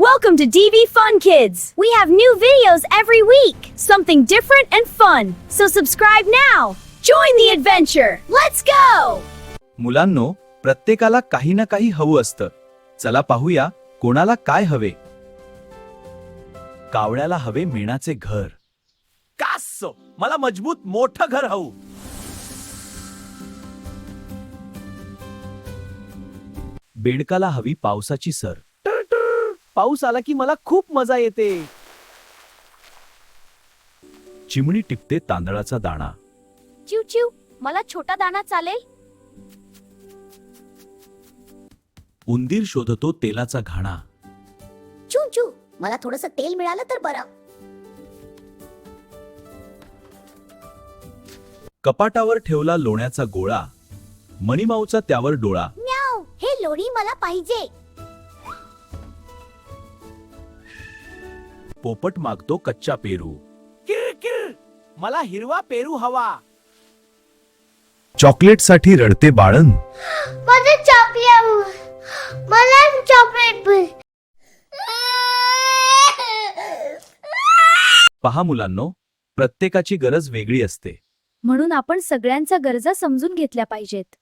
Welcome to DV Fun Kids. We have new videos every week. Something different and fun. So subscribe now. Join the adventure. Let's go. मुलांनो, प्रत्येकाला काही ना काही हवं असतं. चला पाहूया कोणाला काय हवे. कावळ्याला हवे मेणाचे घर. कासो, मला मजबूत मोठं घर हवं. बेडकाला हवी पावसाची सर. पाऊस आला की मला खूप मजा येते. चिमणी टिपते तांदळाचा दाणा. चिव चिव, मला छोटा दाणा चालेल? उंदीर शोधतो तेलाचा घाणा. चू चू, मला थोडंसं तेल मिळालं तर बरं. कपाटावर ठेवला लोण्याचा गोळा. मणिमाऊचा त्यावर डोळा. म्याव, हे लोणी मला पाहिजे. पोपट मागतो कच्चा पेरू. किर किर, मला हिरवा पेरू हवा. चॉकलेटसाठी रडते बाळन. मला चॉकलेट, मला चॉकलेट. पहा मुलांनो, प्रत्येकाची गरज वेगळी असते. म्हणून आपण सगळ्यांच्या गरजा समजून घेतल्या पाहिजेत.